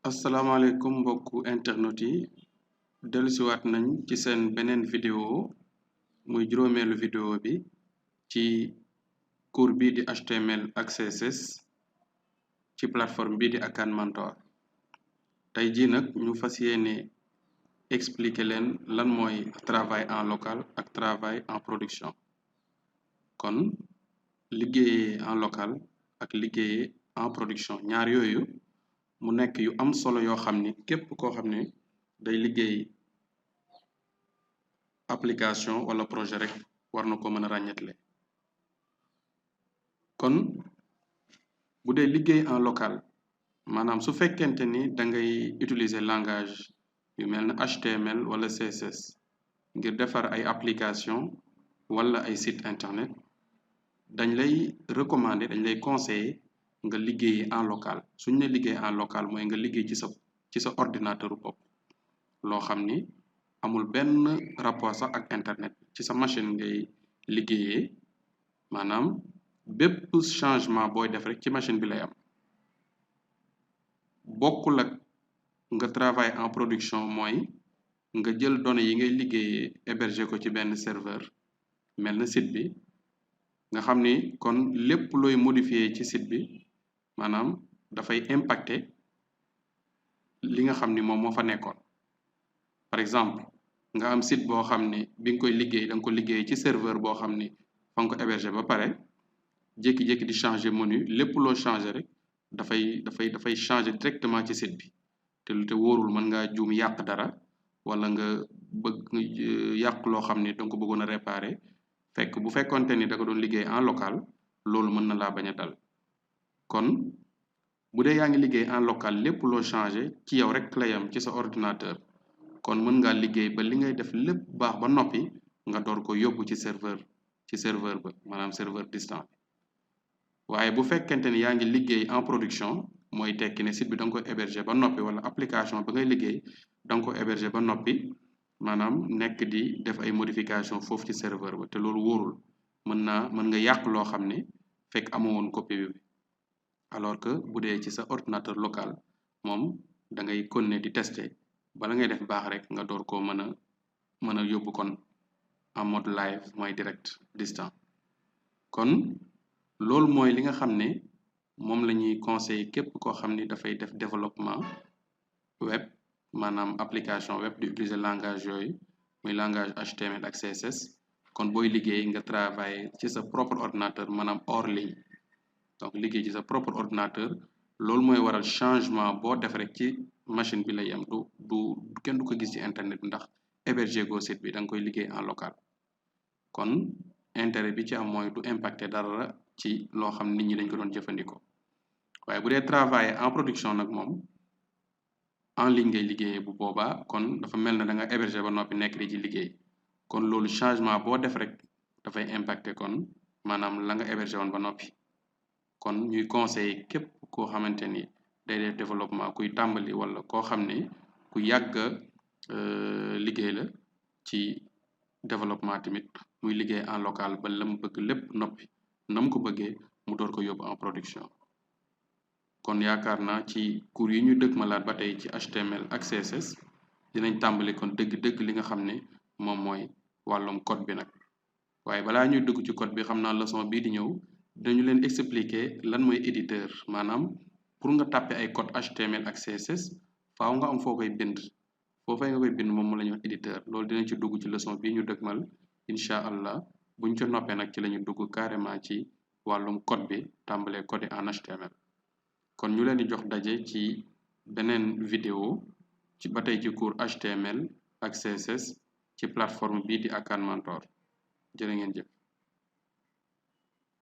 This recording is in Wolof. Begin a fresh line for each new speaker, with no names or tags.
asalaamaaleykum mbokku internet yi dellusiwaat nañ ci seen beneen vidéo muy juróomeelu vidéo bi ci cours bii di HTML ak CSS ci plateforme bii di Akan Mentor tey jii nag ñu fas yéene expliquer leen lan mooy travail en local ak travail en production kon liggéeyee en local ak liggéeyee en production ñaar yooyu mu nekk yu am solo yoo xam ni képp koo xam ne day liggéey application wala projet rek war na ko mën a ràññetle kon bu dee liggéey en local maanaam su fekkente ni da ngay utiliser langage yu mel ne HTML wala CSS ngir defar ay application wala ay site internet dañ lay recommander dañ lay conseiller nga liggéey en local suñ ne liggéey en local mooy nga liggéey ci sa ordinateur bopp loo xam ni amul benn rapport sax ak internet ci sa machine ngay liggéeyee maanaam bépp changement booy def rek ci machine bi lay am bokkul ak nga travail en production mooy nga jël données yi ngay liggéeyee héberger ko ci benn serveur mel na site bi nga xam ni kon lépp looy modifier ci site bi maanaam dafay impacter li nga xam ni moom moo fa nekkoon par exemple nga am site boo xam ni bi nga koy liggéey da nga ko liggéey ci serveur boo xam ni fa nga ko héberger ba pare jékki-jékki di changer menu lépp loo changer rek dafay changer directement ci site bi te wóorul mën ngaa juum yàq dara wala nga bëgg yàq loo xam ni da nga ko bëggoon a réparer fekk bu fekkonte ni da nga doon liggéey en local loolu mën na laa bañ a dal kon bu dee yaa ngi liggéey en local lépp loo changé ci yow rek la yam ci sa ordinateur kon mën ngaa liggéey ba li ngay def lépp baax ba noppi nga door ko yóbbu ci serveur ba maanaam serveur distant waaye bu fekkente ni yaa ngi liggéey en production mooy tekki ne site bi da nga ko héberger ba noppi wala application ba ngay liggéey da nga ko héberger ba noppi maanaam nekk di def ay modification foofu ci serveur ba te loolu wóorul mën nga yàq loo xam ne fekk amoo woon copie bi alors que bu dee ci sa ordinateur local moom da ngay continuer di tester bala ngay def baax rek nga door koo mën a yóbbu kon en mode live mooy direct distant kon loolu mooy li nga xam ne moom la ñuy conseiller képp koo xam ni dafay def développement web maanaam application web di utiliser langage yooyu muy langage HTML ak CSS kon booy liggéey nga travailler ci sa propre ordinateur maanaam hors ligne donc liggéey ci sa propre ordinateur loolu mooy waral changement boo def rek ci machine bi lay am du kenn du ko gis ci internet ndax héberger go site bi da nga koy liggéey en local kon intérêt bi ci am mooy du impacter dara ci loo xam nit ñi dañ ko doon jëfandikoo waaye bu dee travailler en production nag moom en ligne ngay liggéeyee bu boobaa kon dafa mel ne da nga héberger ba noppi nekk di ci liggéey kon loolu changement boo def rek dafay impacter kon maanaam la nga héberger woon ba noppi kon ñuy conseiller képp koo xamante ni day def développement kuy tàmbali wala koo xam ne ku yàgg liggéey la ci développement tamit muy liggéey en local ba la mu bëgg lépp noppi na mu ko bëggee mu door ko yóbbu en production kon yaakaar naa ci cours yi ñu dëgmalaat ba tey ci HTML ak CSS dinañ tàmbali kon dëgg-dëgg li nga xam ne moom mooy wàllum code bi nag waaye balaa ñuy dugg ci code bi xam naa leçon bii di ñëw dañu leen expliquer lan mooy éditeur maanaam pour nga tàppe ay code HTML ak CSS faaw nga am foo koy bind foofee nga koy bind moom mu la ñuy wax éditeur loolu dinañ ci dugg ci leçon bii ñu dëgmal incha allah buñ ca noppee nag ci la ñu dugg carrément ci wàllum code bi tàmbalee code en HTML kon ñu leen di jox daje ci beneen vidéo ci ba tey ci cours HTML ak CSS ci plateforme bii di Akan Mentor jërë ngeen jëf